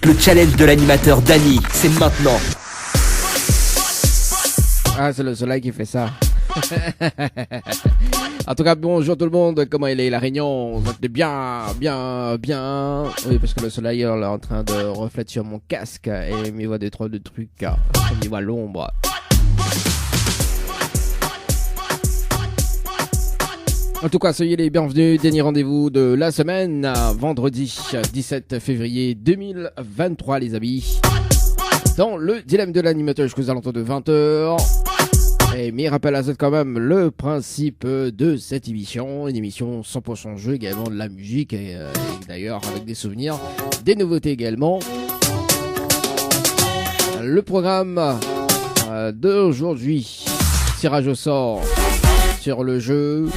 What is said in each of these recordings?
Le challenge de l'animateur Dany, c'est maintenant. Ah, c'est le soleil qui fait ça. En tout cas, bonjour tout le monde, comment il est la Réunion? Vous êtes bien. Oui, parce que le soleil est en train de refléter sur mon casque et il me voit des trop de trucs. Il me voit l'ombre. En tout cas, soyez les bienvenus. Dernier rendez-vous de la semaine, vendredi 17 février 2023, les amis. Dans le dilemme de l'animateur jusqu'aux alentours de 20h. Et mais rappelle à ça quand même le principe de cette émission, une émission 100% jeu, également de la musique et d'ailleurs avec des souvenirs, des nouveautés également. Le programme d'aujourd'hui, tirage au sort sur le jeu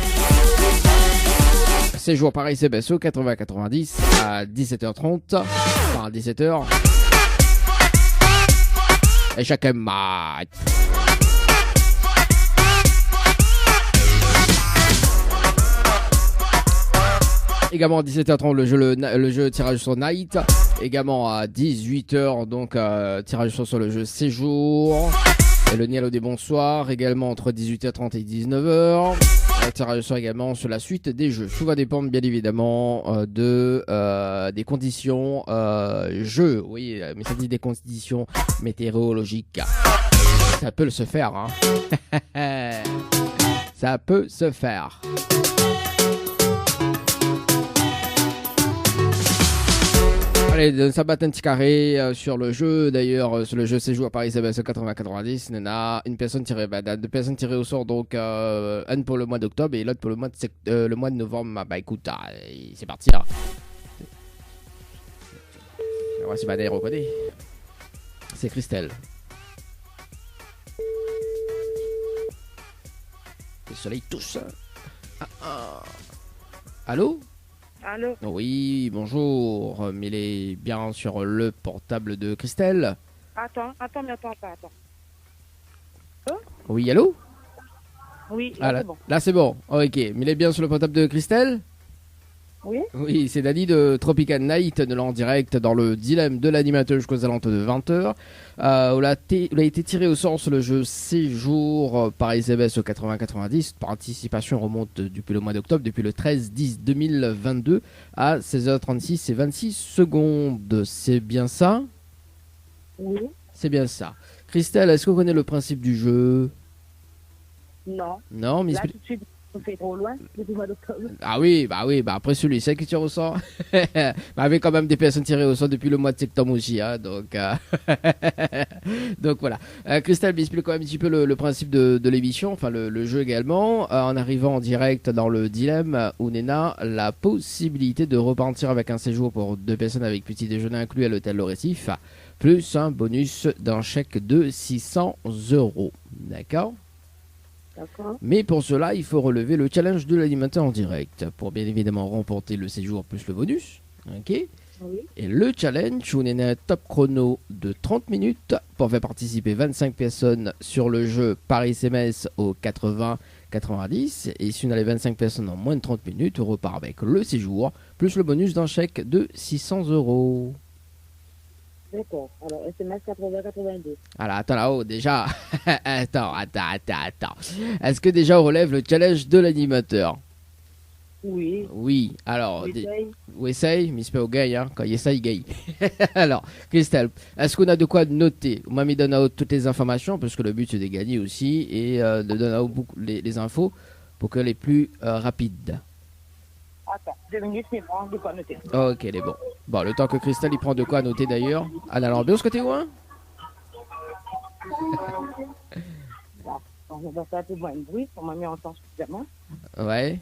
Séjour Paris CBSO 80-90 à 17h30, enfin à 17h. Et chacun match. Également à 17h30 le jeu tirage sur Night. Également à 18h donc tirage sur le jeu Séjour. Et le Nialo des bonsoirs. Également entre 18h30 et 19h. Tirage sur également sur la suite des jeux. Tout va dépendre bien évidemment des conditions jeu. Oui, mais ça dit des conditions météorologiques. Ça peut se faire. Hein. Ça peut se faire. Allez, ça bat un petit carré sur le jeu. D'ailleurs, sur le jeu Séjour à Paris CBS 80-90, il y en a une personne tirée, deux personnes tirées au sort. Donc, une pour le mois d'octobre et l'autre pour le mois de novembre. Bah écoute, c'est parti là. On va se battre reconnaître. C'est Christelle. Le soleil touche. Allô? Allô? Oui, bonjour. Mais il est bien sur le portable de Christelle. Attends pas. Oui, allô? Oui, là, c'est bon. Là, c'est bon. Ok, mais il est bien sur le portable de Christelle? Oui? Oui, c'est Dany de Tropical Night, de l'en direct dans le dilemme de l'animateur jusqu'aux alentours de 20h. On a été tiré au sort sur le jeu Séjour Paris CBS au 80-90. Participation remonte depuis le mois d'octobre, depuis le 13-10-2022 à 16h36 et 26 secondes. C'est bien ça? Oui. C'est bien ça. Christelle, est-ce qu'on connaît le principe du jeu? Non. Non, mais là, tout de suite, on fait trop loin depuis le mois d'octobre. Ah oui, bah après celui c'est qui tire au sort. Avec quand même des personnes tirées au sort depuis le mois de septembre aussi, hein, donc donc voilà. Christelle m'explique quand même un petit peu le principe de l'émission, enfin le jeu également. En arrivant en direct dans le dilemme, où Nena la possibilité de repartir avec un séjour pour 2 personnes avec petit déjeuner inclus à l'hôtel Le Récif, plus un bonus d'un chèque de 600 €. D'accord? D'accord. Mais pour cela, il faut relever le challenge de l'animateur en direct pour bien évidemment remporter le séjour plus le bonus. Ok. Oui. Et le challenge, on est un top chrono de 30 minutes pour faire participer 25 personnes sur le jeu Paris SMS au 80-90. Et si on a les 25 personnes en moins de 30 minutes, on repart avec le séjour plus le bonus d'un chèque de 600 €. D'accord. Alors, SMS 80-82. Alors, attends là-haut, déjà. Attends. Est-ce que déjà on relève le challenge de l'animateur? Oui. Oui, alors. Essaye. On essaye, mais c'est pas au gay, hein. Quand il essaye, il gagne. Alors, Christelle, est-ce qu'on a de quoi noter? On m'a mis donné toutes les informations, parce que le but c'est de gagner aussi, et de donner beaucoup les infos pour que les plus rapides. Attends, 2 minutes, c'est bon, de quoi noter. Ok, il est bon. Bon, le temps que Christelle il prend de quoi noter d'ailleurs. Anna l'ambiance côté où, hein? On va faire un peu moins de bruit, on m'a mis en temps suffisamment. Ouais.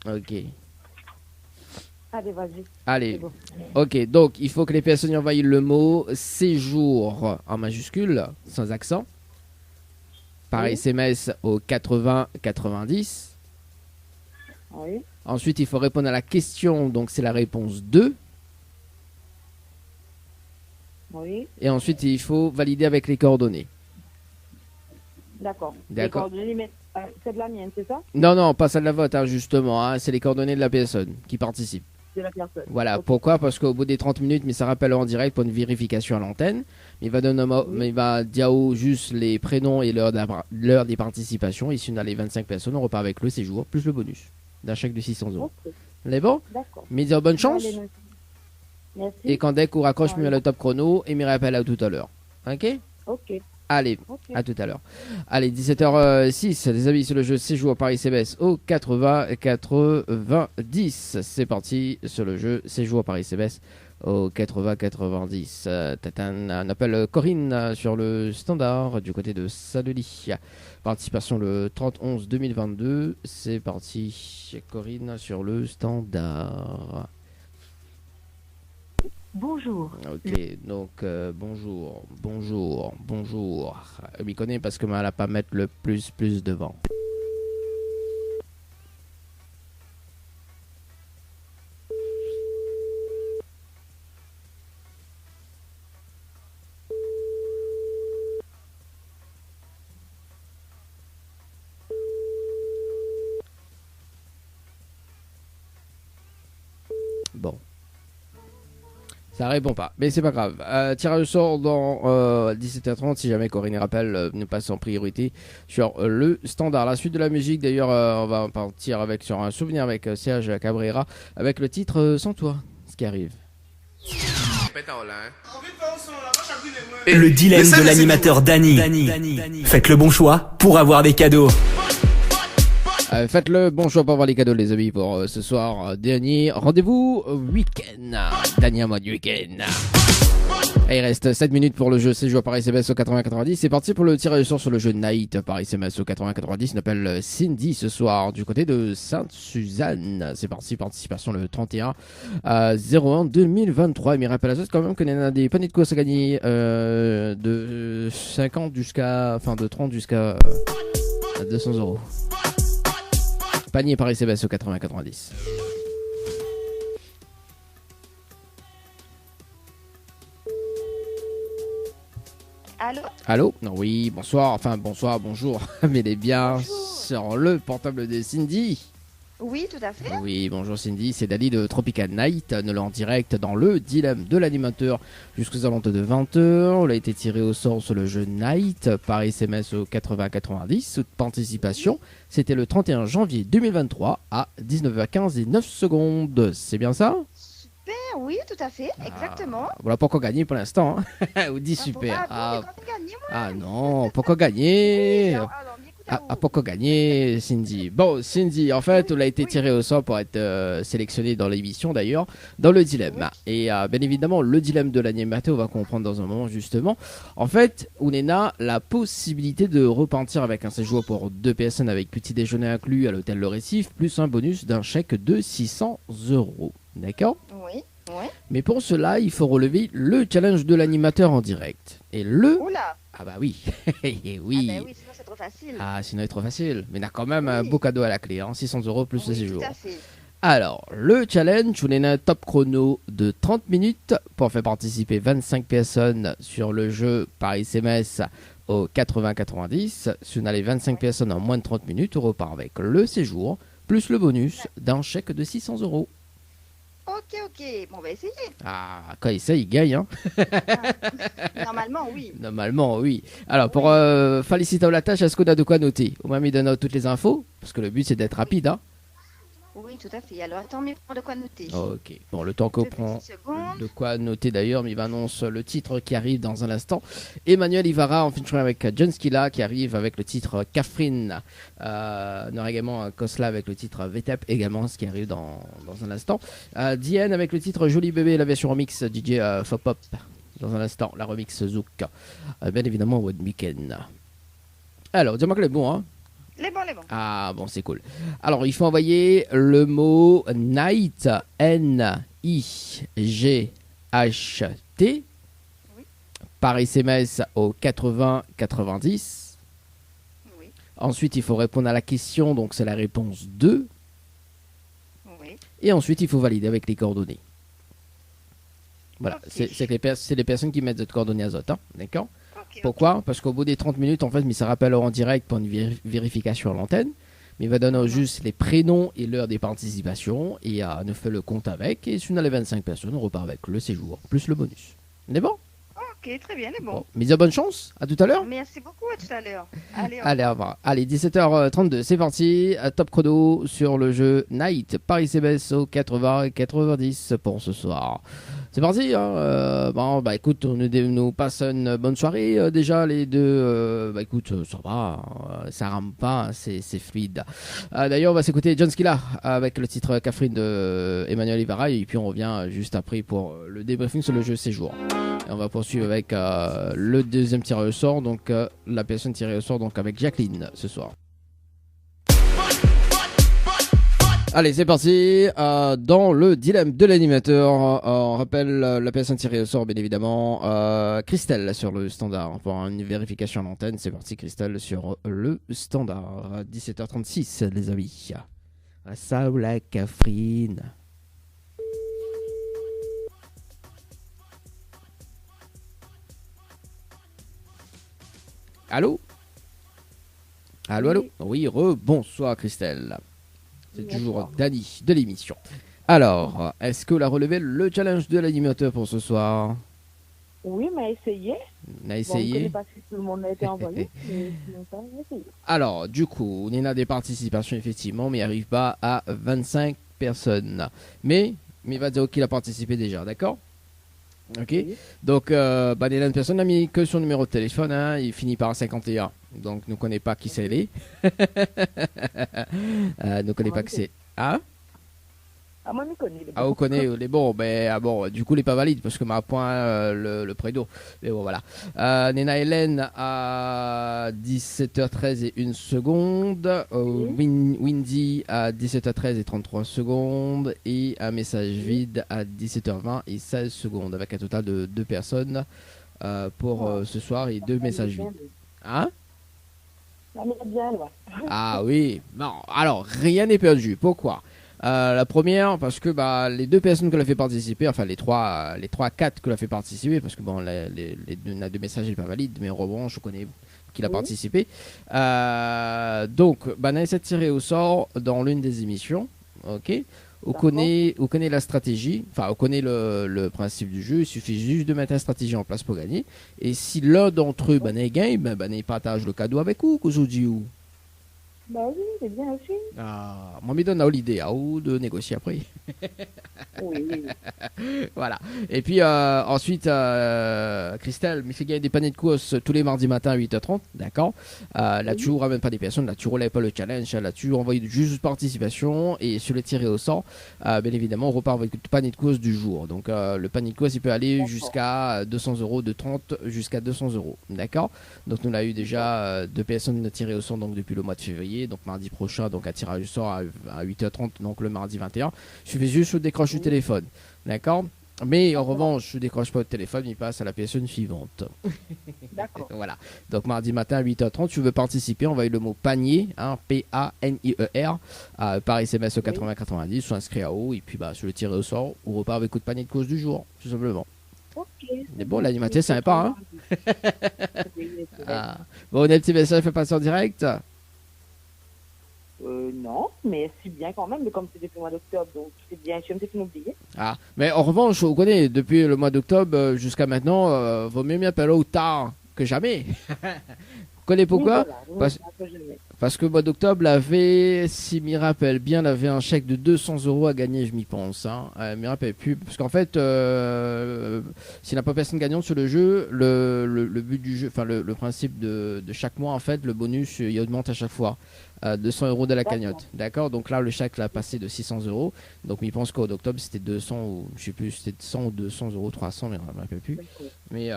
Ok. Allez, vas-y. Allez. Bon. Ok, donc il faut que les personnes envoient le mot séjour en majuscule, sans accent. Par Oui. SMS au 80-90. Oui. Ensuite, il faut répondre à la question, donc c'est la réponse 2. Oui. Et ensuite, il faut valider avec les coordonnées. D'accord. D'accord. Les coordonnées, c'est de la mienne, c'est ça? Non, pas celle de la vote, hein, justement. Hein, c'est les coordonnées de la personne qui participe. de la personne. Voilà, Ok. pourquoi? Parce qu'au bout des 30 minutes, mais ça rappelle en direct pour une vérification à l'antenne. Mais il va donner, mais il va dire juste les prénoms et l'heure des participations. Et si on a les 25 personnes, on repart avec le séjour plus le bonus d'un chèque de 600 €. Ok, On est bon? d'accord. Mais dire bonne chance. Allez, merci. Et quand dès qu'on raccroche, Ouais. me le top chrono et me rappelle à tout à l'heure. Ok? Ok, Allez, ok. à tout à l'heure. Allez, 17h06, les amis sur le jeu séjour Paris CBS au 80-90. C'est parti sur le jeu séjour Paris CBS au 80-90. On appelle Corinne sur le standard du côté de Saint-Denis. Participation le 30-11-2022. C'est parti, Corinne sur le standard. Bonjour. Ok, donc bonjour. Je m'y connais parce que elle a pas mettre le plus devant. Bon. Ça répond pas, mais c'est pas grave. Tirage au sort dans 17h30. Si jamais Corinne rappelle, nous passe en priorité sur le standard. La suite de la musique, d'ailleurs, on va partir avec sur un souvenir avec Serge Cabrera avec le titre Sans toi, ce qui arrive. Le dilemme de l'animateur Dany. Faites le bon choix pour avoir des cadeaux. Faites le bon choix pour avoir les cadeaux, les amis, pour ce soir. Dernier rendez-vous week-end. Dernier mois du week-end. Et il reste 7 minutes pour le jeu séjour Paris CBS au 80-90. C'est parti pour le tirage au sort sur le jeu Night Paris CBS au 80-90. On appelle Cindy ce soir du côté de Sainte-Suzanne. C'est parti, participation le 31-01-2023. Et me rappelle à ça quand même qu'on a des paniers de courses à gagner de 50 jusqu'à, enfin de 30 jusqu'à 200 €. Panier Paris CBS au 80-90. Allô? Allô? Non, oui, bonsoir, enfin bonsoir, bonjour. Mais les bien sur le portable de Cindy. Oui, tout à fait. Oui, bonjour Cindy, c'est Dali de Tropical Night, nous l'en direct dans le dilemme de l'animateur jusqu'aux alentours de 20h. On a été tiré au sort sur le jeu Night par SMS au 80-90. Toute participation, c'était le 31 janvier 2023 à 19h15 et 9 secondes. C'est bien ça? Super, oui, tout à fait, exactement. Voilà pourquoi gagner pour l'instant. Hein. Vous dit super. Ah non, pourquoi gagner? Pourquoi gagner, Cindy? Bon, Cindy, en fait, on a été tiré au sort pour être sélectionné dans l'émission d'ailleurs, dans le dilemme. Et bien évidemment, le dilemme de l'animateur, on va comprendre dans un moment justement. En fait, on a la possibilité de repartir avec un séjour pour 2 personnes avec petit déjeuner inclus à l'hôtel Le Récif, plus un bonus d'un chèque de 600 €. D'accord? Oui, oui. Mais pour cela, il faut relever le challenge de l'animateur en direct. Et le... Oula. Ah bah oui, oui. Ah ben oui, sinon c'est trop facile. Ah, sinon c'est trop facile. Mais il y a quand même un beau cadeau à la clé, hein, 600 € plus le Oui, séjour. tout à fait. Alors, le challenge, on a un top chrono de 30 minutes pour faire participer 25 personnes sur le jeu par SMS au 80-90. Si on a les 25 personnes en moins de 30 minutes, on repart avec le séjour plus le bonus d'un chèque de 600 €. Ok, ok. Bon, on va essayer. Ah, quand il essaie, il gagne, hein. Normalement, oui. Normalement, oui. Alors, pour féliciter la tâche, est-ce qu'on a de quoi noter? Au moins, il donne toutes les infos, parce que le but, c'est d'être rapide, hein. Oui, tout à fait. Alors, attends, mais de quoi noter? Ok. Bon, le temps qu'on Deux prend petites secondes. de quoi noter d'ailleurs, mais il va annoncer le titre qui arrive dans un instant. Emmanuel Ivara en featuring avec John Skilla qui arrive avec le titre Catherine. On aura également Kosla avec le titre VTEP également, ce qui arrive dans un instant. Diane avec le titre Joli Bébé, la version remix DJ Fopop. Dans un instant, la remix Zouk. Bien évidemment, One Weekend. Alors, dis-moi que les bons, hein. Les bons, les bons. Ah bon, c'est cool. Alors, il faut envoyer le mot Night, N-I-G-H-T, Oui. par SMS au 80-90. Oui, Ensuite, il faut répondre à la question, donc c'est la réponse 2. oui. Et ensuite, il faut valider avec les coordonnées. Voilà, Ok. c'est les personnes qui mettent de coordonnées azote, hein, d'accord? Ok, Pourquoi? Parce qu'au bout des 30 minutes, en fait, mais ça rappelle en direct pour une vérification à l'antenne. Mais il va donner juste les prénoms et l'heure des participations et nous fait le compte avec. Et si on a les 25 personnes, on repart avec le séjour plus le bonus. On est bon? Ok, très bien, c'est bon. Bon. Mise à bonne chance. À tout à l'heure. Merci beaucoup, à tout à l'heure. Allez, Allez, au revoir. Allez, 17h32, c'est parti. Top chrono sur le jeu Night. Paris CBS au 80 et 90 pour ce soir. C'est parti. Hein. Bon, bah écoute, on nous passe une bonne soirée déjà les deux. Bah écoute, ça va, ça rame pas, hein, c'est fluide. D'ailleurs, on va s'écouter John Skilla avec le titre Catherine de Emmanuel Ibarra et puis on revient juste après pour le débriefing sur le jeu Séjour. Et on va poursuivre avec le deuxième tiré au sort, donc la personne tirée au sort donc avec Jacqueline ce soir. Allez, c'est parti. Dans le dilemme de l'animateur, on rappelle la personne tirée au sort, bien évidemment. Christelle sur le standard pour une vérification à l'antenne. C'est parti, Christelle sur le standard. 17h36, les amis. Ça ou la Catherine. Allô? Allô? Oui, bonsoir, Christelle. C'est toujours Dani de l'émission. Alors, est-ce que vous la relevez le challenge de l'animateur pour ce soir? Oui, mais essayez. On a essayé. Bon, je ne sais pas si tout le monde a été envoyé, mais sinon ça, essayez. Alors, du coup, on a des participations effectivement, mais il n'arrive pas à 25 personnes. Mais il va dire qu'il a participé déjà, d'accord? Ok. Oui. Donc, il y a une personne n'a mis que son numéro de téléphone, hein, il finit par 51. Donc, nous ne connaît pas qui c'est. Ne connaît pas qui c'est. Ah? Ah, moi, je connais. Ah, vous connaissez les bons, bon, du coup, il n'est pas valide parce que m'a point le prédo. Mais bon, voilà. Nena Hélène à 17h13 et 1 seconde. Windy à 17h13 et 33 secondes. Et un message vide à 17h20 et 16 secondes. Avec un total de 2 personnes pour ce soir et 2 messages vides. Hein? Ah oui. Non, alors, rien n'est perdu. Pourquoi? La première, parce que les 2 personnes que l'a fait participer, enfin les 3-4 que l'a fait participer, parce que bon, les 2 messages n'est pas valide, mais en revanche, je connais qu'il a participé. Donc, on essaie de tirer au sort dans l'une des émissions, ok. On connaît la stratégie, enfin on connaît le principe du jeu, il suffit juste de mettre une stratégie en place pour gagner. Et si l'un d'entre eux gagne, il partage le cadeau avec vous, que je dis où. Bah oui, c'est bien aussi. Ah, moi, me donne l'idée ou de négocier après. Oui. Voilà. Et puis ensuite, Christelle me fait gagner des paniers de course tous les mardis matin à 8h30. D'accord. Là-dessus, on ne ramène pas des personnes. Là-dessus, on ne pas le challenge. Là-dessus, on envoie juste participation. Et sur le tiré au sort, bien évidemment, on repart avec le panier de course du jour. Donc, le panier de course, il peut aller jusqu'à 200 €, de 30 jusqu'à 200 €. D'accord. Donc, nous, on a eu déjà 2 personnes tirées au sort donc, depuis le mois de février. Donc, mardi prochain, donc un tirage au sort à 8h30, donc le mardi 21. Je suffit juste de décrocher le téléphone. D'accord. Mais en revanche, je ne décroche pas le téléphone, il passe à la personne suivante. D'accord. Voilà. Donc mardi matin à 8h30, tu veux participer, envoie le mot panier, hein, P-A-N-I-E-R, par SMS au 80-90, soit inscrit à haut, et puis sur le tiré au sort, ou repart avec coup de panier de cause du jour, tout simplement. Ok. Mais bon, l'animateur, c'est sympa, hein. Bon, on a un petit message fait passer en direct. Non, mais c'est bien quand même, mais comme c'est depuis le mois d'octobre, donc c'est bien, je me suis oublié. Ah, mais en revanche, vous connaissez, depuis le mois d'octobre jusqu'à maintenant, vaut mieux appeler au tard que jamais. Vous connaissez pourquoi? Oui, Parce que le mois d'octobre, l'avait, si m'y rappelle bien, l'avait un chèque de 200 € à gagner, je m'y pense. Hein. M'y rappelle plus. Parce qu'en fait, s'il n'y a pas personne gagnante sur le jeu, le but du jeu, enfin le principe de chaque mois, en fait, le bonus, il augmente à chaque fois. 200 € de la cagnotte. D'accord. Donc là, le chèque l'a passé de 600 €. Donc, il pense qu'au octobre, c'était 200 ou je sais plus, c'était 100 ou 200 €, 300, mais je ne me rappelle plus. Mais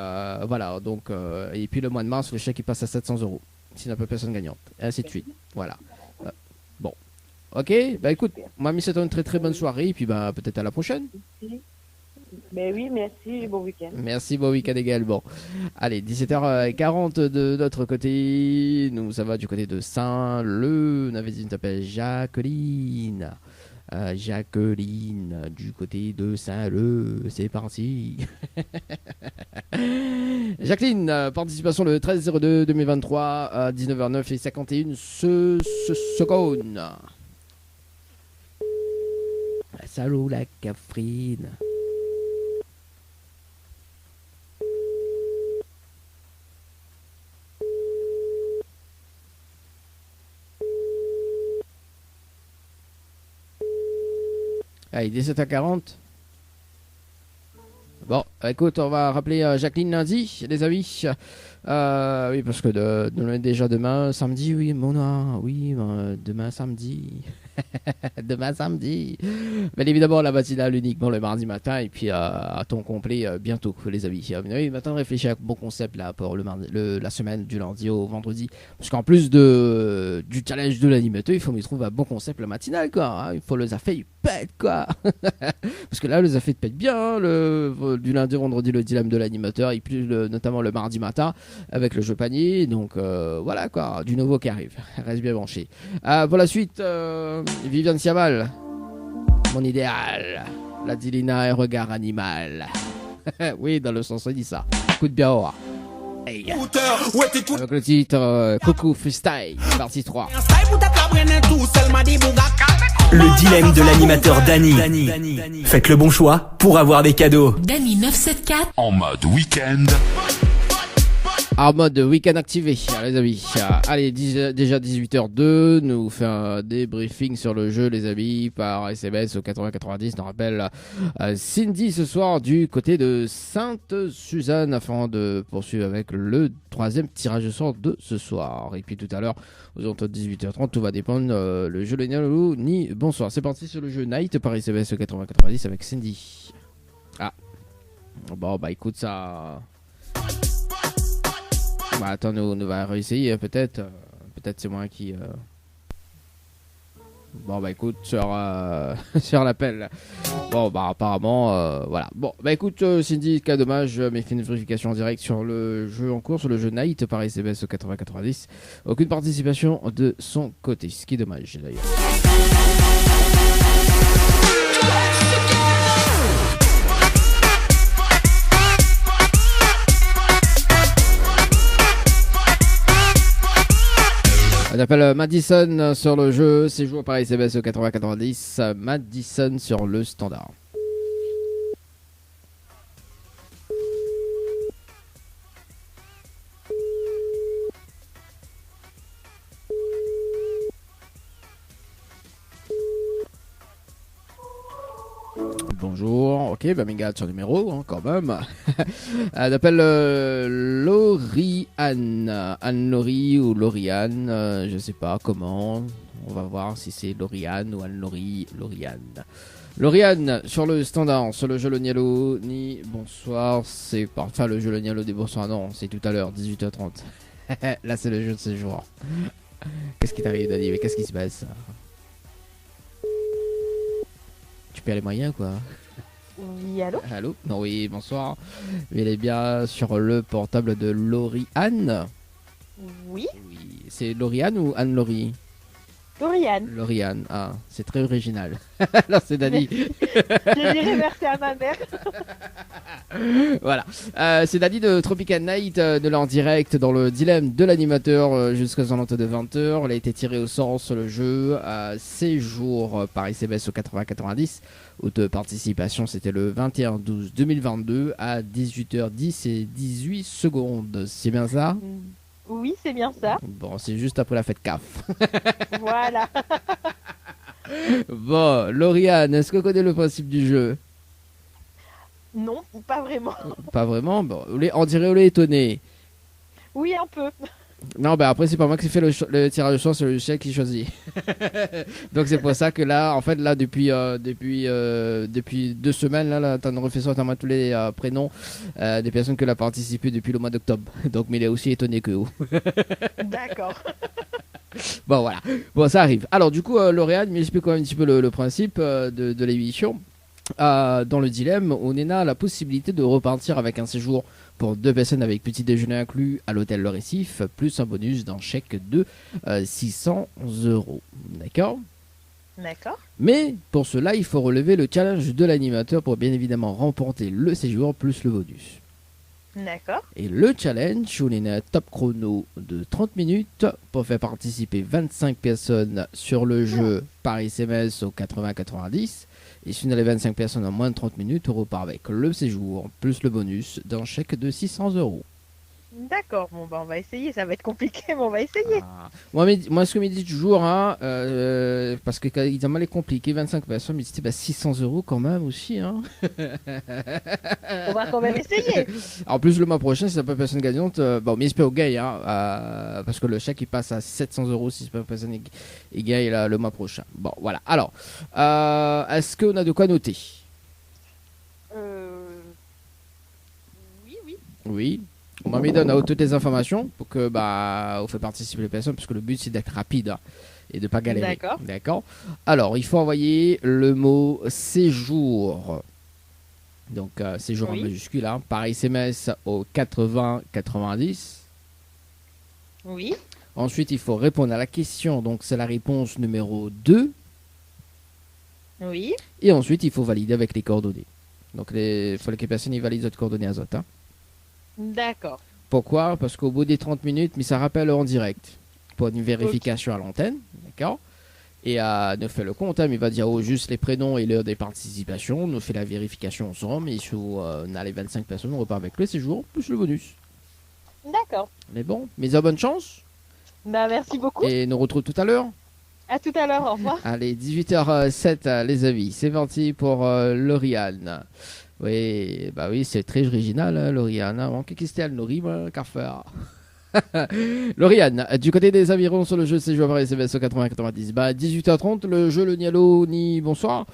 voilà. Donc, et puis le mois de mars, le chèque il passe à 700 €. S'il n'y a pas personne gagnante. Et ainsi de suite. Voilà. Bon. Ok. Bah écoute, moi, je souhaite une très très bonne soirée. Et puis, peut-être à la prochaine. Mais oui, merci, bon week-end. Merci, bon week-end également. Allez, 17h40 de notre côté. Nous, ça va du côté de Saint-Leu. On avait dit, on t'appelle Jacqueline. Jacqueline du côté de Saint-Leu. C'est parti. Jacqueline, participation le 13-02-2023 à 19h09 et 51 secondes. Salut la Catherine. Allez, 17h40. Bon, écoute, on va rappeler Jacqueline lundi, les amis. Oui, parce que déjà demain, samedi, oui, oui, demain samedi. Demain samedi. Bien évidemment, la matinale uniquement le mardi matin et puis à temps complet bientôt, les amis. Oui, maintenant, réfléchir à un bon concept là pour la semaine du lundi au vendredi. Parce qu'en plus du challenge de l'animateur, il faut me trouver un bon concept la matinale, quoi. Hein. Il faut le affaires, il pète, quoi. Parce que là, les affaires pètent bien, du lundi au vendredi, le dilemme de l'animateur et puis notamment le mardi matin avec le jeu panier. Donc voilà, quoi, du nouveau qui arrive. Reste bien branché. Pour la suite, Viviane Siamal, mon idéal. La Dilina et regard animal. Oui, dans le sens, on dit ça. Coup de bien haut. Hey. Avec le titre Coucou Freestyle, partie 3. Le dilemme de l'animateur Dany. Faites le bon choix pour avoir des cadeaux. Dany 974 en mode week-end. En mode week-end activé, les amis. Allez, déjà 18h02, nous fait un débriefing sur le jeu, les amis, par SMS au 8090. On rappelle Cindy ce soir du côté de Sainte-Suzanne afin de poursuivre avec le 3e tirage de sort de ce soir. Et puis tout à l'heure, aux alentours de 18h30, tout va dépendre le jeu Lénial ni bonsoir. C'est parti sur le jeu Night par SMS au 8090 avec Cindy. Bon, bah écoute ça. Bah attends, nous va réessayer peut-être. Peut-être c'est moi qui. Bon bah écoute sur l'appel. Bon bah apparemment voilà. Bon bah écoute Cindy, cas dommage, mais fait une vérification en direct sur le jeu en cours, sur le jeu Night par SMS au 8090. Aucune participation de son côté, ce qui est dommage d'ailleurs. On appelle Madison sur le jeu, c'est joué par SMS au 8090, Madison sur le standard. Bonjour, ok, bah mais garde son numéro hein, quand même. On appelle Lauriane, Anne-Laurie ou Lauriane, je sais pas comment. On va voir si c'est Lauriane ou Anne-Laurie, Lauriane sur le standard, sur le jeu Le Nialo, ni bonsoir, c'est pas. Enfin, le jeu Le Nialo des bonsoirs, non, c'est tout à l'heure, 18h30. Là, c'est le jeu de ce jour. Qu'est-ce qui t'arrive, Dany? Mais qu'est-ce qui se passe? Tu perds les moyens, quoi. Oui, allô? Allô? Non, oui, bonsoir. Il est bien sur le portable de Lauriane. Oui, Oui, c'est Lauriane ou Anne-Laurie? Lauriane. Lauriane, ah, c'est très original. Là, c'est Dany. Je dirais merci à ma mère. Voilà, c'est Dany de Tropical Night, de là en direct dans le dilemme de l'animateur jusqu'aux alentours de 20h. Elle a été tirée au sort sur le jeu à 6 jours par SMS au 8090. Où de participation, c'était le 21-12-2022 à 18h10 et 18 secondes. C'est bien ça? Oui, c'est bien ça. Bon, c'est juste après la fête CAF. Voilà. Bon, Lauriane, est-ce que vous connaissez le principe du jeu? Non, pas vraiment. Pas vraiment. Bon, on dirait on est étonné. Oui, un peu. Non, bah après c'est pas moi qui fais le tirage au sort, c'est le chef qui choisit. Donc c'est pour ça que là, en fait, là depuis 2 semaines, là t'en refais sortir tous les prénoms des personnes qui ont participé depuis le mois d'octobre. Donc mais il est aussi étonné que vous. D'accord. Bon voilà, bon ça arrive. Alors du coup, Lauriane m'explique quand même un petit peu le principe de l'émission. Dans le dilemme, on a la possibilité de repartir avec un séjour pour 2 personnes avec petit déjeuner inclus à l'hôtel Le Récif, plus un bonus d'un chèque de 600 €. D'accord? D'accord. Mais pour cela, il faut relever le challenge de l'animateur pour bien évidemment remporter le séjour plus le bonus. D'accord. Et le challenge, on est à top chrono de 30 minutes pour faire participer 25 personnes sur le jeu par SMS au 80-90. Et si on a les 25 personnes en moins de 30 minutes, on repart avec le séjour plus le bonus d'un chèque de 600 €. D'accord. Bon, bah, on va essayer. Ça va être compliqué, mais on va essayer. Ah. Moi, ce que me dit toujours, hein, parce que quand mal est compliqué, 25 personnes, mais c'était 600 € quand même aussi. Hein. On va quand même essayer. En plus, le mois prochain, si c'est pas personne gagnante, bon, mais j'espère au gagne, hein, parce que le chèque il passe à 700 € si c'est pas personne et gagne là, le mois prochain. Bon, voilà. Alors, est-ce qu'on a de quoi noter? Oui, oui. Oui. On m'a mis donne à toutes les informations pour que on fait participer les personnes parce que le but c'est d'être rapide hein, et de pas galérer. D'accord. Alors il faut envoyer le mot séjour. Donc séjour en majuscule hein, par SMS au 80-90. Oui. Ensuite il faut répondre à la question. Donc c'est la réponse numéro 2. Oui. Et ensuite il faut valider avec les coordonnées. Donc il faut que les personnes valident les coordonnées à Zot. Hein. D'accord. Pourquoi? Parce qu'au bout des 30 minutes, mais ça rappelle en direct pour une vérification à l'antenne, d'accord? Et nous fait le compte, hein, mais il va dire juste les prénoms et l'heure des participations, nous fait la vérification ensemble, et si on a les 25 personnes, on repart avec le séjour plus le bonus. D'accord. Mais bon, mais à bonne chance. Bah merci beaucoup. Et nous retrouve tout à l'heure. À tout à l'heure, au revoir. Allez, 18h07 les amis, c'est parti pour Lauriane. Oui, bah oui, c'est très original, hein, Lauriane. Hein. Qu'est-ce qu'elle nourrit, qu'à faire? Lauriane, du côté des avirons sur le jeu, c'est joué par SMS au 80-90. 18h30, le jeu, le Nialo, ni bonsoir.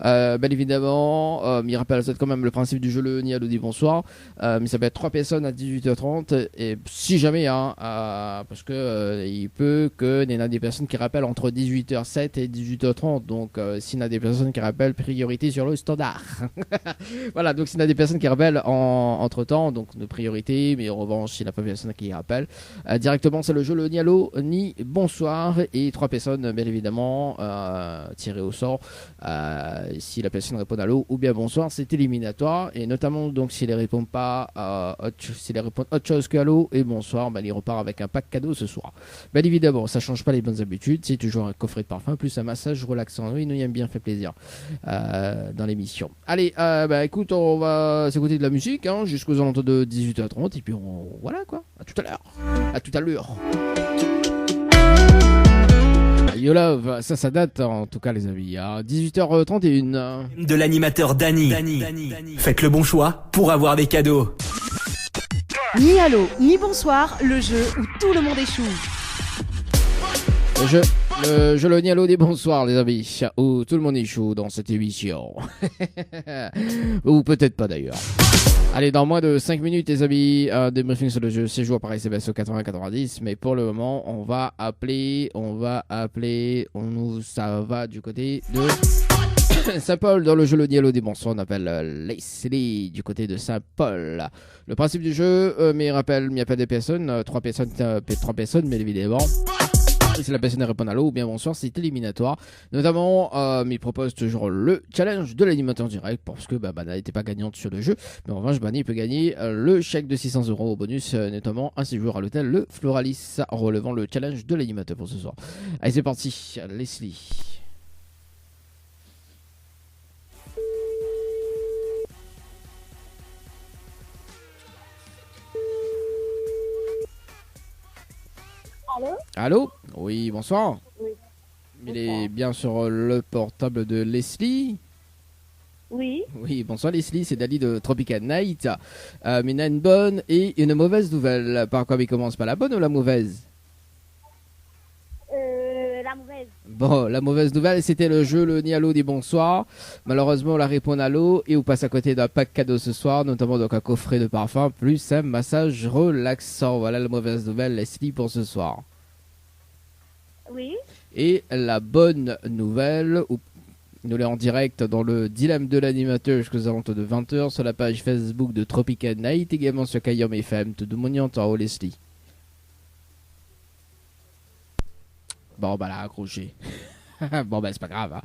Bien évidemment, il rappelle quand même le principe du jeu, le Nialo, ni bonsoir. Mais ça peut être 3 personnes à 18h30. Et si jamais, hein, parce que il peut que il y en a des personnes qui rappellent entre 18h07 et 18h30. Donc, s'il y en a des personnes qui rappellent, priorité sur le standard. Voilà, donc s'il y en a des personnes qui rappellent entre temps, donc de priorité, mais en revanche, s'il n'y a pas personne qui rappelle, directement c'est le jeu le Nialo ni bonsoir et 3 personnes bien évidemment tirées au sort si la personne répond allô ou bien bonsoir, c'est éliminatoire et notamment donc s'il ne répond pas s'il répond autre chose que allô et bonsoir, il repart avec un pack cadeau ce soir. Bien évidemment ça change pas les bonnes habitudes, c'est toujours un coffret de parfum plus un massage relaxant. Oui, nous y aime bien, fait plaisir dans l'émission. Allez, écoute, on va s'écouter de la musique hein, jusqu'aux alentours de 18h30 et puis voilà quoi, à tout à l'heure. À tout à l'heure. You Love, ça date en tout cas les amis. À 18h31. De l'animateur Dany. Faites le bon choix pour avoir des cadeaux. Ni allô, ni bonsoir, le jeu où tout le monde échoue. Le jeu le Nialo des bonsoirs les amis, où tout le monde échoue dans cette émission. Ou peut-être pas d'ailleurs. Allez, dans moins de 5 minutes les amis, débriefing sur le jeu, c'est joué par SMS au 80-90, mais pour le moment on va appeler, ça va du côté de Saint-Paul dans le jeu le Nialo des bonsoirs, on appelle Leslie du côté de Saint-Paul. Le principe du jeu, mais il n'y a pas de personnes, 3 personnes, mais évidemment. Si la personne répond à l'eau ou bien bonsoir, c'est éliminatoire. Notamment, il propose toujours le challenge de l'animateur direct parce que Bana n'était pas gagnante sur le jeu. Mais en revanche, Bana peut gagner le chèque de 600 € au bonus, notamment un séjour à l'hôtel Le Floralis en relevant le challenge de l'animateur pour ce soir. Allez, c'est parti, Leslie. Allô? Oui, bonsoir. Oui. Il est bien sur le portable de Leslie. Oui. Oui, bonsoir Leslie, c'est Dali de Tropical Night. Mais il a une bonne et une mauvaise nouvelle. Par quoi il commence? Pas la bonne ou la mauvaise? La mauvaise. Bon, la mauvaise nouvelle, c'était le jeu le Nialo des bonsoirs. Malheureusement, on la répond à l'eau et on passe à côté d'un pack cadeau ce soir, notamment donc un coffret de parfum plus un massage relaxant. Voilà la mauvaise nouvelle, Leslie, pour ce soir. Oui. Et la bonne nouvelle, nous l'est en direct dans le dilemme de l'animateur jusqu'aux alentours de 20h sur la page Facebook de Tropical Night, également sur Kayom FM, tout de mon en Leslie. Bon, là, accroché. Bon, bah, c'est pas grave. Hein.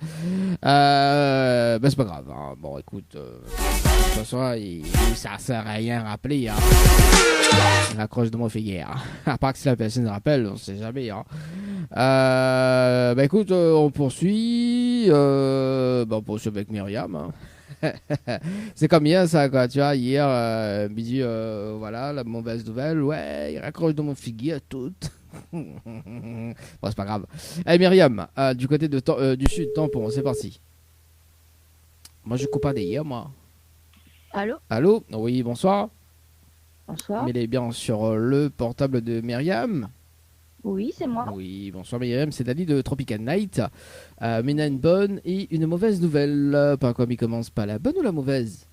Bah, c'est pas grave. Hein. Bon, écoute, de toute façon, ça sert à rien à rappeler. Hein. Il raccroche de mon figuière. À part que si la personne rappelle, on sait jamais. Hein. Bah, écoute, on poursuit. On poursuit avec Myriam. Hein. C'est comme hier, ça, quoi. Tu vois, hier, il me dit, voilà, la mauvaise nouvelle. Ouais, il raccroche de mon figuière toute. Bon, c'est pas grave. Allez, Myriam, du côté du sud, tampon, c'est parti. Moi, je coupe pas d'hier, moi. Allô? Allô? Oui, bonsoir. Bonsoir. Mais elle est bien sur le portable de Myriam. Oui, c'est moi. Oui, bonsoir Myriam, c'est Dali de Tropical Night. Mais on a une bonne et une mauvaise nouvelle. Par quoi il commence pas, la bonne ou la mauvaise?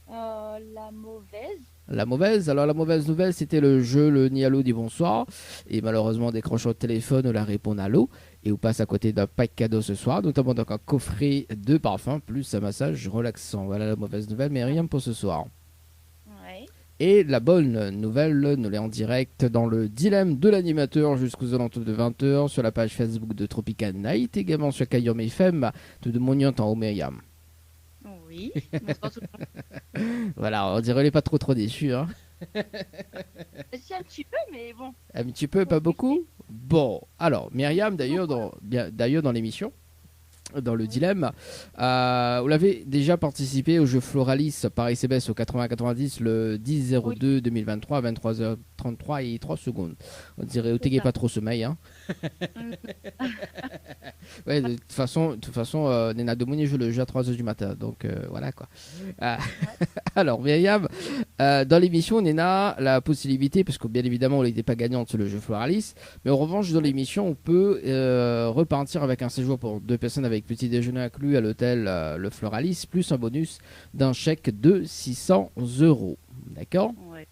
La mauvaise. La mauvaise, alors la mauvaise nouvelle, c'était le jeu, le Nialo dit bonsoir. Et malheureusement, décrochant le téléphone, on la répond à l'eau. Et on passe à côté d'un pack cadeau ce soir, notamment donc un coffret de parfum plus un massage relaxant. Voilà la mauvaise nouvelle, Myriam, pour ce soir. Ouais. Et la bonne nouvelle, nous l'est en direct dans le dilemme de l'animateur jusqu'aux alentours de 20h sur la page Facebook de Tropical Night, également sur Kayom FM, tout de Mognant en haut, Myriam. Oui. Bonsoir tout le monde. Voilà, on dirait qu'elle n'est pas trop déçue. Hein. Si, un petit peu, mais bon. Un petit peu, pas beaucoup. Bon, alors, Myriam, d'ailleurs, dans l'émission, dans le dilemme, vous l'avez déjà participé au jeu Floralis par SMS au 80-90 le 10-02-2023 à 23h33 et 3 secondes. On dirait, t'es pas trop sommeil, hein. Ouais, de toute façon, Nena Domoni joue le jeu à 3h du matin, donc voilà quoi. Alors, Myriam, dans l'émission, Nena, la possibilité, parce que bien évidemment, on n'était pas gagnante sur le jeu Floralis, mais en revanche, dans l'émission, on peut repartir avec un séjour pour 2 personnes avec petit déjeuner inclus à l'hôtel le Floralis, plus un bonus d'un chèque de 600 €. D'accord? Ouais.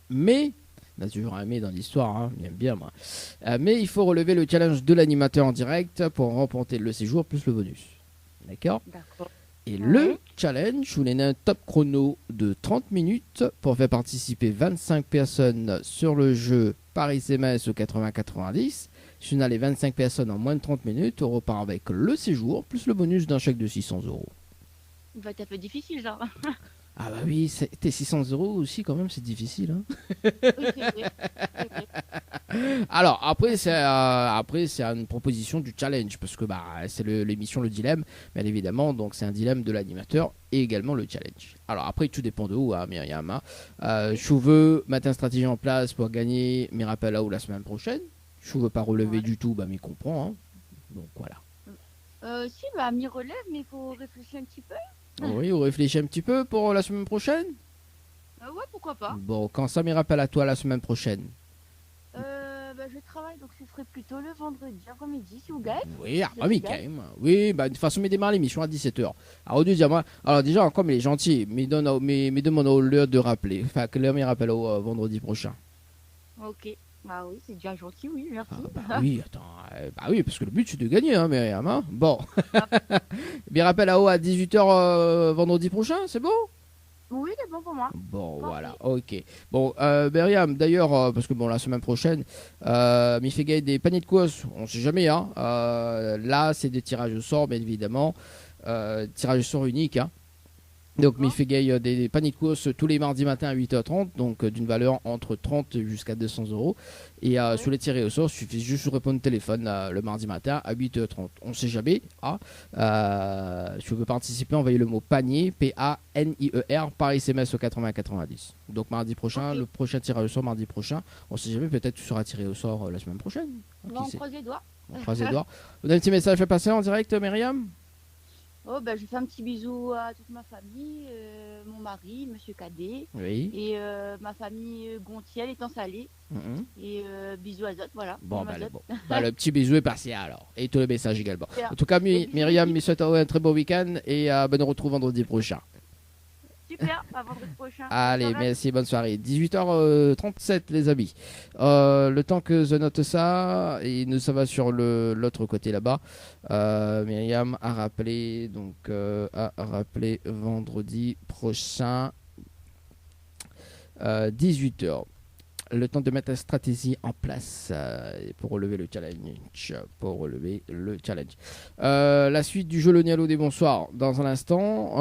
Mais, on a toujours un mais dans l'histoire, hein, bien moi. Mais il faut relever le challenge de l'animateur en direct pour remporter le séjour plus le bonus. D'accord? D'accord. Et le challenge, vous avez un top chrono de 30 minutes pour faire participer 25 personnes sur le jeu par SMS au 80-90. Si on a les 25 personnes en moins de 30 minutes, on repart avec le séjour plus le bonus d'un chèque de 600 €. Il va être un peu difficile, ça. Ah bah oui, t'es 600 € aussi quand même, c'est difficile. Hein. Oui, c'est vrai. C'est vrai. Alors après c'est une proposition du challenge parce que c'est l'émission le dilemme, bien évidemment, donc c'est un dilemme de l'animateur et également le challenge. Alors après tout dépend de où, hein, Myriam. Hein. Je veux mettre une stratégie en place pour gagner mes rappels à où la semaine prochaine. Je veux pas relever du tout, m'y comprend. Hein. Donc voilà. Si, m'y relève, mais il faut réfléchir un petit peu. Oui, on réfléchit un petit peu pour la semaine prochaine. Ouais, pourquoi pas. Bon, quand ça m'y rappelle à toi la semaine prochaine. Je travaille, donc ce serait plutôt le vendredi après-midi, si vous gagnez. Oui, après-midi quand même. Oui, de toute façon, il démarre l'émission à 17h. Alors, déjà, comme il est gentil, mais demande l'heure de rappeler. Enfin, que l'heure m'y rappelle au vendredi prochain. Ok. Bah oui, c'est déjà gentil, oui, merci. Oui, attends. Oui, parce que le but, c'est de gagner, hein, Myriam. Hein. Bon. Bien, rappel à 18h vendredi prochain, c'est bon? Oui, c'est bon pour moi. Bon, Parfait. voilà, ok. Bon, Myriam, d'ailleurs, parce que la semaine prochaine, m'y fait gagner des paniers de course, on sait jamais, hein. Là, c'est des tirages au sort, bien évidemment. Tirage au sort unique, hein. Donc, m'y fait gagner des paniers de course tous les mardis matin à 8h30, donc d'une valeur entre 30 jusqu'à 200 €. Et sur les tirés au sort, il suffit juste de répondre au téléphone le mardi matin à 8h30. On ne sait jamais. Hein. Si vous voulez participer, envoyez le mot panier, P-A-N-I-E-R, par SMS au 80-90. Donc, mardi prochain, le prochain tirage au sort, mardi prochain. On ne sait jamais, peut-être tu seras tiré au sort la semaine prochaine. Bon, on croise les doigts. On croise les doigts. Vous avez un petit message à passer en direct, Myriam? Je fais un petit bisou à toute ma famille, mon mari, monsieur Cadet, Oui. et ma famille Gontiel étant salée. Et bisous à Zot, voilà. Bon, le petit bisou est passé alors. Et tout le message également. En tout cas, Myriam, me souhaite un très beau week-end et bonne retrouve vendredi prochain. Super, à vendredi prochain. Allez, merci, bonne soirée. 18h37, les amis. Le temps que je note ça, et nous, ça va sur l'autre côté là-bas. Myriam a rappelé, vendredi prochain, 18h. le temps de mettre la stratégie en place pour relever le challenge. La suite du jeu, le Nialo des bonsoirs, dans un instant,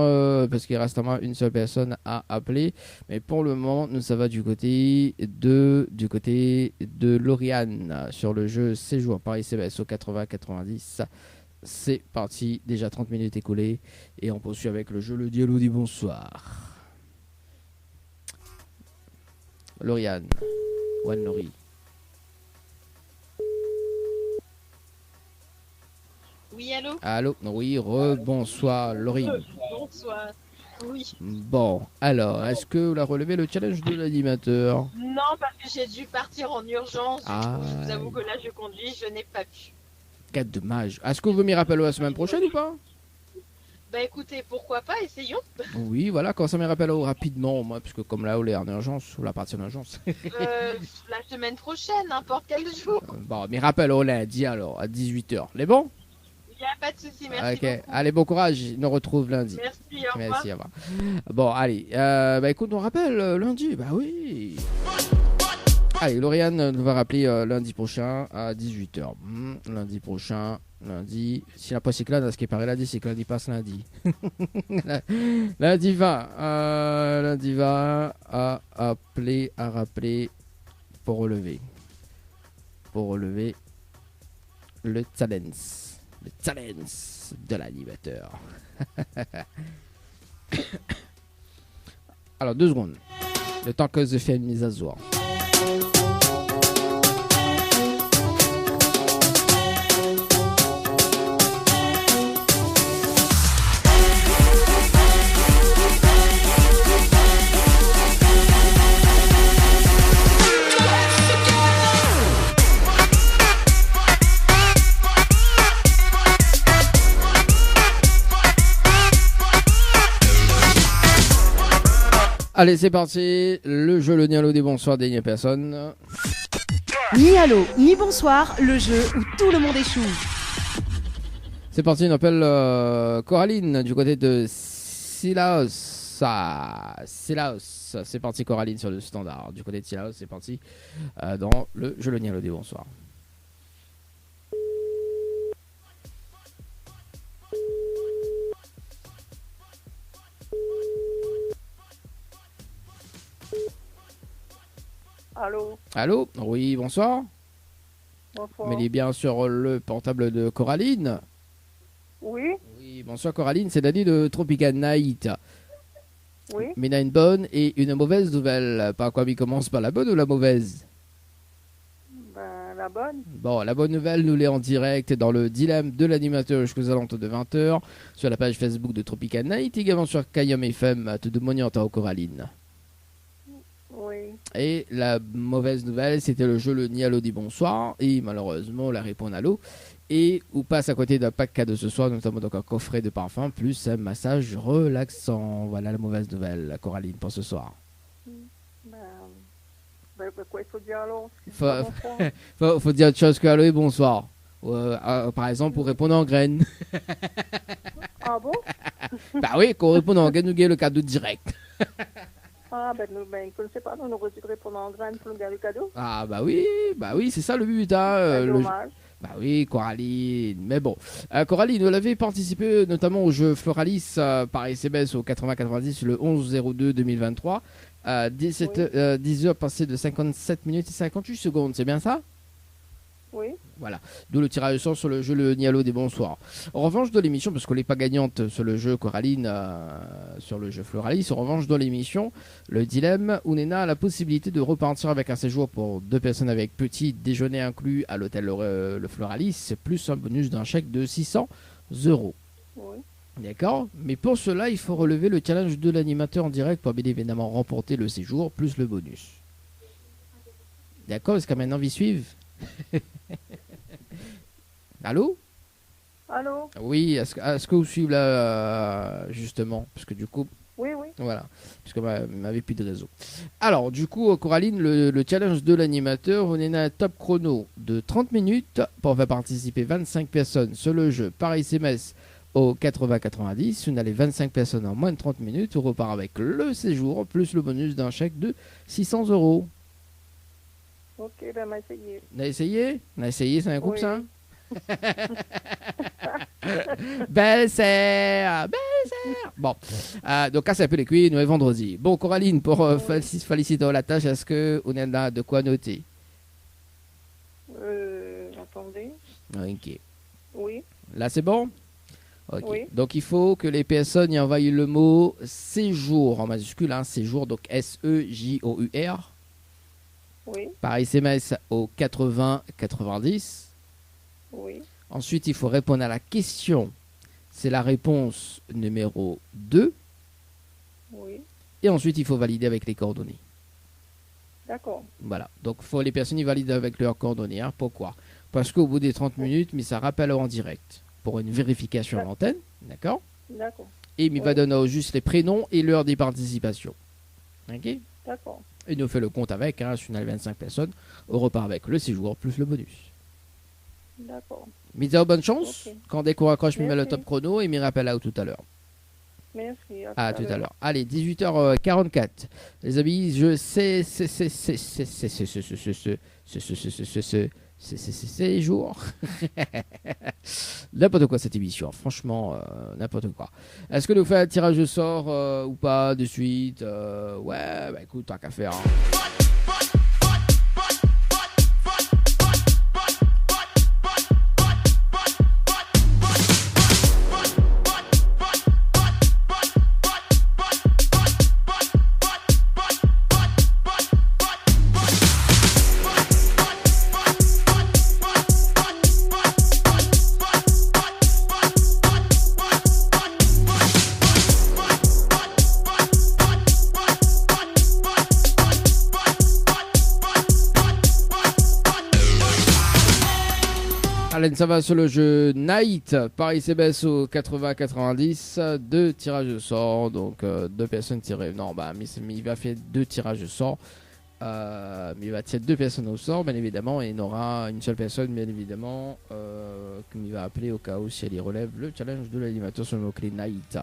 parce qu'il reste à moi une seule personne à appeler. Mais pour le moment, nous, ça va du côté de Lauriane sur le jeu Séjour Paris CBS au 80-90. C'est parti, déjà 30 minutes écoulées et on poursuit avec le jeu le Diallo dit bonsoir. Lauriane, One Laurie. Oui, allô? Allô, oui, bonsoir Laurie. Bonsoir. Oui. Bon, alors, est-ce que vous avez relevé le challenge de l'animateur? Non, parce que j'ai dû partir en urgence. Ah. Du coup, je vous avoue que là, je conduis, je n'ai pas pu. Quel dommage. Est-ce que vous m'y rappelez la semaine prochaine ou pas? Bah écoutez, pourquoi pas, essayons. Oui, voilà, quand ça me rappelle rapidement, moi, puisque comme là, on est en urgence, ou la partie en urgence. La semaine prochaine, n'importe quel jour. Bon, mais rappel au lundi alors, à 18h. Les bons? Il n'y a pas de souci, merci Ok, beaucoup. allez, bon courage, on nous retrouve lundi. Merci, au revoir. Merci, au revoir. Bon, allez, bah écoute, on rappelle lundi, bah oui. Allez, Lauriane nous va rappeler lundi prochain à 18h. Lundi prochain, lundi. Si la pas c'est que là, ce qui paraît lundi, c'est que lundi passe lundi. Lundi va à appeler, à rappeler pour relever le challenge. Le challenge de l'animateur. Alors, 2 secondes. Le temps que je fais une mise à jour. Allez, c'est parti. Le jeu, le Nialo des bonsoirs, des personnes. Ni allô, ni bonsoir, le jeu où tout le monde échoue. C'est parti, on appelle Coraline du côté de Silaos. Silaos. C'est parti, Coraline sur le standard. Du côté de Silaos, c'est parti dans le jeu, le Nialo des bonsoirs. Allô? Allô? Oui, bonsoir. Bonsoir. Mais il est bien sur le portable de Coraline. Oui? Oui, bonsoir Coraline, c'est Dani de Tropical Night. Oui? Mais il a une bonne et une mauvaise nouvelle. Par quoi il commence, par la bonne ou la mauvaise? Ben, la bonne. Bon, la bonne nouvelle, nous l'est en direct dans le dilemme de l'animateur jusqu'aux alentours de 20h sur la page Facebook de Tropical Night, également sur Kayam FM, tout de Monianta au Coraline. Oui. Et la mauvaise nouvelle, c'était le jeu le Nialo dit bonsoir. Et malheureusement, la réponse à l'eau. Et on passe à côté d'un pack cadeau ce soir, notamment donc un coffret de parfum plus un massage relaxant. Voilà la mauvaise nouvelle, Coraline, pour ce soir. Ben, quoi il faut dire alors? Faut dire autre chose que allô et bonsoir. Par exemple, pour répondre en graines. Ah bon? Bah oui, qu'on réponde en graines, nous gagnons le cadeau direct. Ah ben, je ne sais pas, nous aurait dû répondre en graine pour nous garder le cadeau. Ah bah oui, c'est ça le but. Hein, Dommage. Bah oui, Coraline. Mais bon, Coraline, elle avait participé notamment au jeu Floralis par SMS au 80-90 le 11-02-2023. 10 heures passées de 57 minutes et 58 secondes, c'est bien ça? Oui. Voilà, d'où le tirage au sort sur le jeu le Nialo des bonsoirs. En revanche, dans l'émission, parce qu'on n'est pas gagnante sur le jeu Coraline, sur le jeu Floralis, en revanche, dans l'émission, le dilemme, Ounena a la possibilité de repartir avec un séjour pour 2 personnes avec petit déjeuner inclus à l'hôtel le Floralis, plus un bonus d'un chèque de 600 €. Oui. D'accord? Mais pour cela, il faut relever le challenge de l'animateur en direct pour bien évidemment remporter le séjour plus le bonus. D'accord? Est-ce que maintenant, ils suivent? Allô? Allô? Oui, est-ce que vous suivez là, justement? Parce que du coup, Oui, oui. voilà, parce que m'avait plus de réseau. Alors, du coup, Coraline, le challenge de l'animateur, on est à un top chrono de 30 minutes pour faire participer 25 personnes sur le jeu par SMS au 80-90. On a les 25 personnes en moins de 30 minutes. On repart avec le séjour plus le bonus d'un chèque de 600 €. Ok, ben, on va essayer. On a essayé? On a essayé, c'est un groupe Oui. ça? Belle-sœur, belle-sœur. Bon, donc ça c'est les cuits, nous est vendredi. Bon, Coraline, pour féliciter la tâche, est-ce que on a là de quoi noter? Attendez. Ok. Oui. Là c'est bon? Ok. Oui. Donc il faut que les personnes y envoient le mot séjour en majuscule, hein, séjour, donc S-E-J-O-U-R, Oui. par SMS au 80 90. Oui. Ensuite, il faut répondre à la question. C'est la réponse numéro 2. Oui. Et ensuite, il faut valider avec les coordonnées. D'accord. Voilà. Donc, les personnes y valident avec leurs coordonnées. Hein. Pourquoi? Parce qu'au bout des 30 minutes, mais ça rappelle en direct pour une vérification à l'antenne. D'accord? D'accord. Et il va donner juste les prénoms et l'heure des participations. Ok? D'accord. Et nous fait le compte avec. Hein, si on a 25 personnes, on repart avec le séjour plus le bonus. D'accord. Misao, bonne chance. Ok. Quand dès qu'on raccroche, je mets le Merci. top chrono et m'y rappelle à tout à l'heure. Merci. À tout à l'heure. Allez, 18h44. Les amis, je sais, c'est jour. N'importe quoi cette émission, franchement, n'importe quoi. Est-ce que nous fait un tirage de sort ou pas de suite? Ouais, bah écoute, tant qu'à faire. Hein. Alain, ça va sur le jeu Night par SMS au 80-90, 2 tirages de sort, donc 2 personnes tirées. Non, bah, mais il va faire 2 tirages de sort, mais il va tirer 2 personnes au sort, bien évidemment, et il y aura une seule personne, bien évidemment, qu'il va appeler au cas où si elle y relève le challenge de l'animateur sur le mot-clé Night.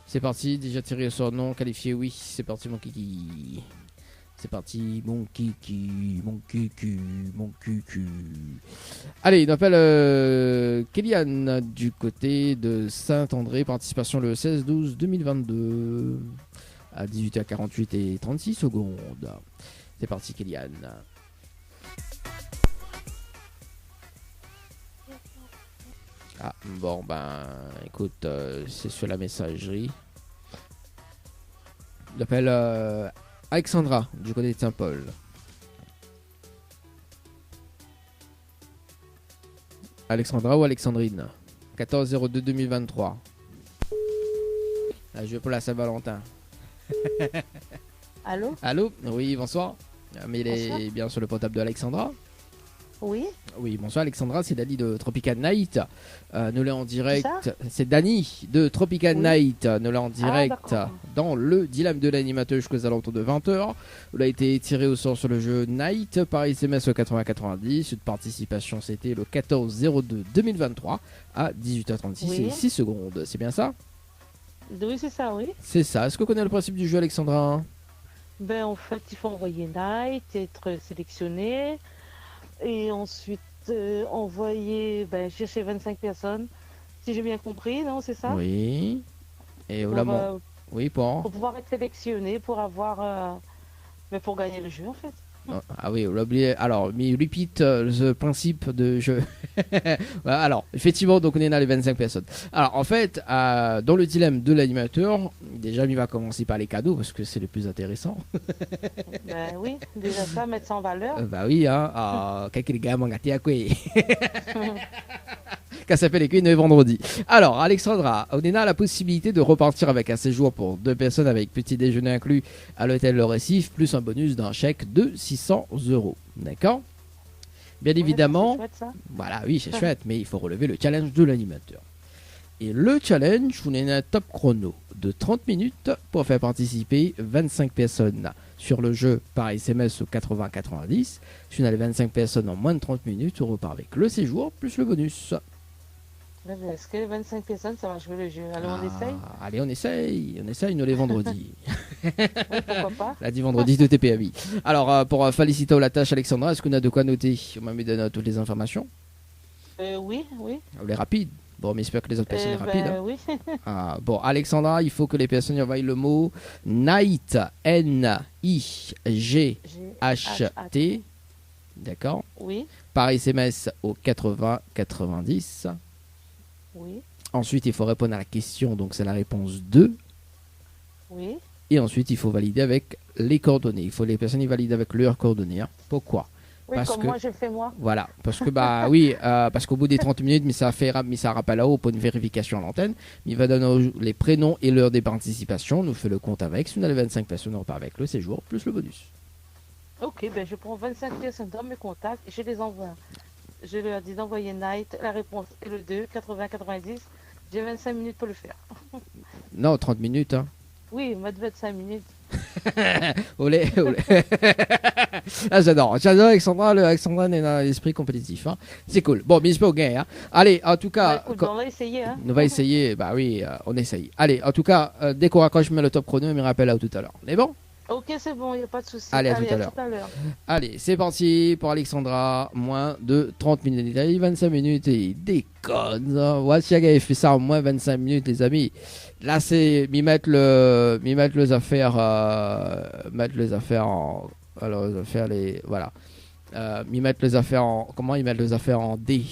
C'est parti, déjà tiré au sort, non, qualifié, oui, c'est parti, mon kiki. C'est parti, mon kiki, mon kiki, mon kiki. Allez, il appelle Kéliane du côté de Saint-André, participation le 16-12-2022 à 18h48 et 36 secondes. C'est parti, Kéliane. Ah, bon, ben, écoute, c'est sur la messagerie. Il appelle Alexandra du côté de Saint-Paul. Alexandra ou Alexandrine 14-02-2023. Je vais pour la Saint-Valentin. Allô? Allô? Oui, bonsoir. Mais il Bonsoir. est bien sur le portable de Alexandra. Oui? Oui, bonsoir Alexandra, c'est Dani de Tropical Night. Nous l'avons en direct. ça C'est Dani de Tropical Oui. Night. Nous l'avons en direct d'accord. dans le dilemme de l'animateur jusqu'aux alentours de 20h. Vous a été tiré au sort sur le jeu Night par SMS au 80-90. Une participation, c'était le 14-02-2023 à 18h36 Oui. et 6 secondes. C'est bien ça? Oui, c'est ça, oui. C'est ça. Est-ce que vous connaissez le principe du jeu, Alexandra? Ben, en fait, il faut envoyer Night, être sélectionné, et ensuite envoyer, chercher 25 personnes, si j'ai bien compris, non, c'est ça? Oui. Et Pour, voilà, oui, pour pouvoir être sélectionné, pour avoir, pour gagner le jeu, en fait. Ah oui, on l'a oublié. Alors, mais repeat le principe de jeu. Voilà, alors, effectivement, donc on est là les 25 personnes. Alors, en fait, dans le dilemme de l'animateur, déjà, il va commencer par les cadeaux parce que c'est le plus intéressant. Ben oui, déjà ça, mettre ça en valeur. Bah oui, hein. Quelques gars m'ont gâté à quoi. Qu'elle s'appelle les Queens vendredi. Alors, Alexandra, on a la possibilité de repartir avec un séjour pour 2 personnes avec petit déjeuner inclus à l'hôtel Le Récif, plus un bonus d'un chèque de 600 €. D'accord? Bien évidemment, C'est chouette, ça. voilà, oui, c'est chouette, mais il faut relever le challenge de l'animateur. Et le challenge, vous avez un top chrono de 30 minutes pour faire participer 25 personnes sur le jeu par SMS au 80-90. Si on a les 25 personnes en moins de 30 minutes, on repart avec le séjour plus le bonus. Ouais, mais est-ce que les 25 personnes, ça va jouer le jeu? Alors on essaye? Allez, on essaye, nous les vendredis. pourquoi pas. Lundi, vendredi de TPAMI. Alors, pour féliciter la tâche, Alexandra, est-ce qu'on a de quoi noter? On m'a mis de notes toutes les informations. Oui. Elle est rapide. Bon, mais j'espère que les autres personnes sont rapides. Hein. Oui. Bon, Alexandra, il faut que les personnes envoient le mot night, N-I-G-H-T. D'accord. Oui. Par SMS au 80 90. Oui. Ensuite, il faut répondre à la question, donc c'est la réponse 2. Oui. Et ensuite, il faut valider avec les coordonnées. Il faut les personnes y valident avec leurs coordonnées. Hein. Pourquoi? Oui, parce comme que, moi, je le fais moi. Voilà, parce que parce qu'au bout des 30 minutes, mais ça rappelle là-haut pour une vérification à l'antenne. Il va donner les prénoms et l'heure des participations. Nous fait le compte avec. Si on a les 25 personnes, on repart avec le séjour plus le bonus. Ok, je prends 25 personnes dans mes contacts et je les envoie. Je leur dis d'envoyer night, la réponse est le 2, 80-90. J'ai 25 minutes pour le faire. Non, 30 minutes. Hein. Oui, moi de 25 minutes. Olé. Ah, j'adore Alexandra. Alexandra est dans l'esprit compétitif. Hein. C'est cool. Bon, mais j'espère au gain. Hein. Allez, en tout cas. Écoute, on va essayer. Hein. On va essayer. Bah oui, on essaye. Allez, en tout cas, dès qu'on raccroche, je mets le top chrono et me rappelle à tout à l'heure. On est bon? Ok, c'est bon, il n'y a pas de souci. Allez, à tout à l'heure. Allez, c'est parti pour Alexandra. Moins de 30 minutes. Il a dit 25 minutes et il déconne. Hein. Voici un gars qui fait ça en moins 25 minutes, les amis. Là, c'est m'y mettre les affaires en. Alors, les affaires, voilà. M'y mettre les affaires en. Comment ils mettent les affaires en D?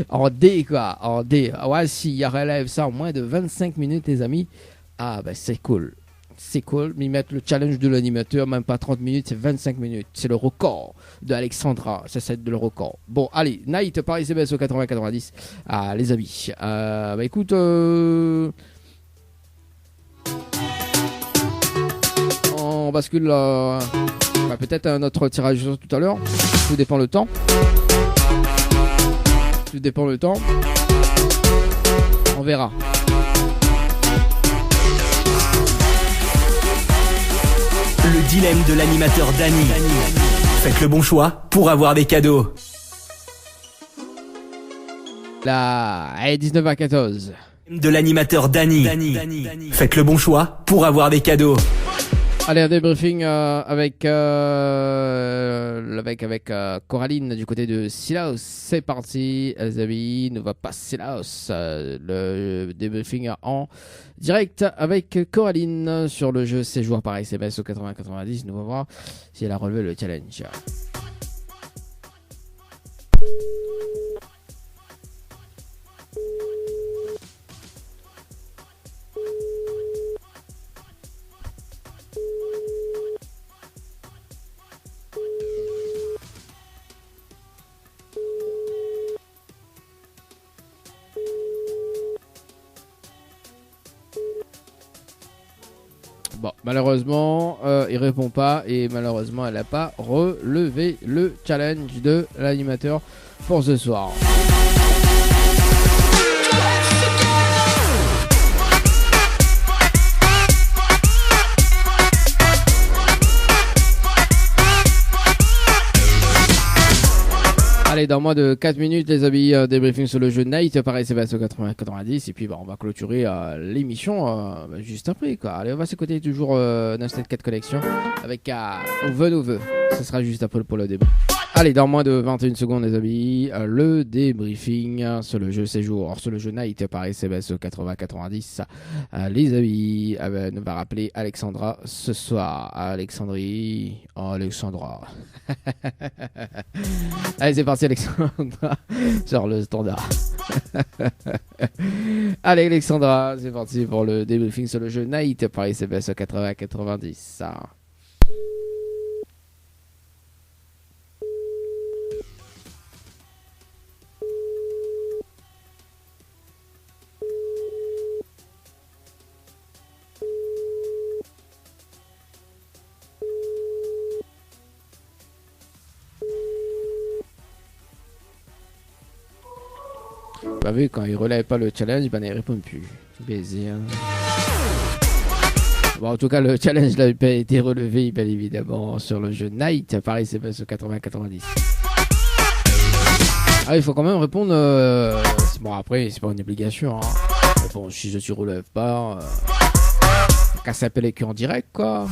En D, quoi. En D. Ouais, s'il relève ça en moins de 25 minutes, les amis. Ah, ben, c'est cool. C'est cool, mais mettre le challenge de l'animateur, même pas 30 minutes, c'est 25 minutes. C'est le record de Alexandra. C'est le record. Bon, allez, Night par SMS au 80-90. Ah, les amis. Écoute, on bascule peut-être un autre tirage tout à l'heure. Tout dépend le temps. On verra. Le dilemme de l'animateur Dany. Faites le bon choix pour avoir des cadeaux. Allez, 19h14. De l'animateur Dany. Faites le bon choix pour avoir des cadeaux. Allez, un débriefing avec Coraline du côté de Silaos. C'est parti, les amis. Nous va pas Silaos. Le débriefing en direct avec Coraline sur le jeu séjour par SMS au 80-90. Nous allons voir si elle a relevé le challenge. Bon, malheureusement, il répond pas et malheureusement, elle n'a pas relevé le challenge de l'animateur pour ce soir. Allez, dans moins de 4 minutes, les amis, débriefing sur le jeu Night par SMS au 80-90. Et puis, on va clôturer l'émission juste après, quoi. Allez, on va s'écouter toujours 974 Connexion avec Over. Ce sera juste après pour le débat. Allez, dans moins de 21 secondes, les amis, le débriefing sur le jeu séjour, sur le jeu Night par SMS au 80-90. Les amis, nous va rappeler Alexandra ce soir. Alexandra. Allez, c'est parti, Alexandra, sur le standard. Allez, Alexandra, c'est parti pour le débriefing sur le jeu Night par SMS 80-90. Pas vu, quand il relève pas le challenge, il répond plus. Baiser. Hein. Bon, en tout cas, le challenge n'a pas été relevé, bien évidemment, sur le jeu Night. Pareil, c'est pas sur 80-90. Ah, il faut quand même répondre. Bon, après, c'est pas une obligation. Hein. Bon, si je ne relève pas, qu'à s'appeler qu'en direct, quoi.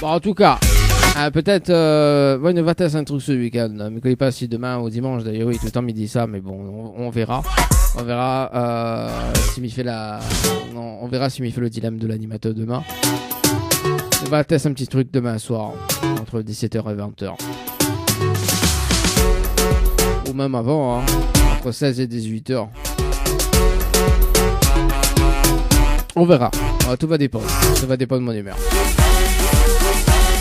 Bon, en tout cas, peut-être, moi, il va tester un truc ce week-end. Je ne connais pas si demain ou dimanche, d'ailleurs, oui, tout le temps, il dit ça, mais bon, on verra. On verra s'il me fait on verra s'il me fait le dilemme de l'animateur demain. On va tester un petit truc demain soir, entre 17h et 20h. Ou même avant, hein, entre 16 et 18h. On verra. Tout va dépendre. Ça va dépendre de mon humeur.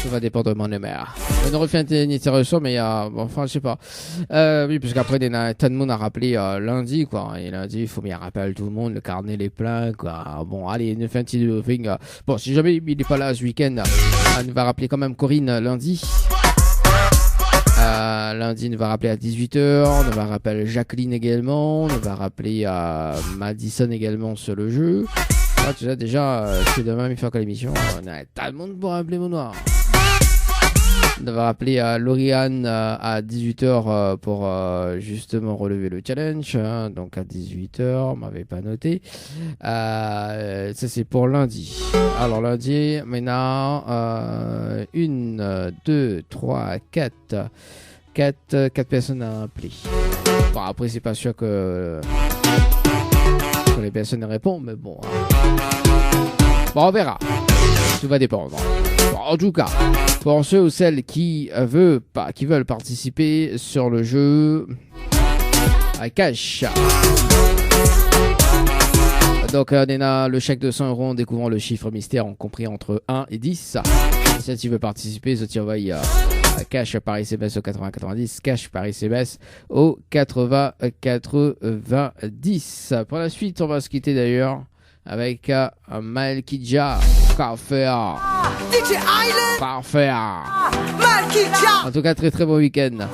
Tout va dépendre de mon humeur. On aurait fait une interruption, mais il y a... Bon, enfin, je sais pas. Oui, parce qu'après, tant de monde a rappelé lundi, quoi. Et lundi, il faut bien rappeler tout le monde, le carnet est plein, quoi. Bon, allez, une fin de thing. Bon, si jamais il n'est pas là ce week-end, on va rappeler quand même Corinne lundi. Lundi, on va rappeler à 18h. On va rappeler Jacqueline également. On va rappeler Madison également sur le jeu. Ah, tu sais, déjà, si demain il fait encore l'émission, on a tout le monde pour rappeler mon noir. On va rappeler Lauriane à 18h pour justement relever le challenge. Hein, donc à 18h, on m'avait pas noté. Ça c'est pour lundi. Alors lundi, maintenant, 1, 2, 3, 4 personnes à appeler. Bon, après, c'est pas sûr que les personnes répondent, mais bon. Bon, on verra. Tout va dépendre. Bon, en tout cas, pour ceux ou celles qui veulent participer sur le jeu à cash. Donc, on a le chèque de 100 € en découvrant le chiffre mystère, compris entre 1 et 10. Si tu veux participer, ça t'y envoie cash par SMS au 8090, cash par SMS au 8090. Pour la suite, on va se quitter d'ailleurs avec Malkija. Parfait. Parfait. En tout cas, très très bon week-end.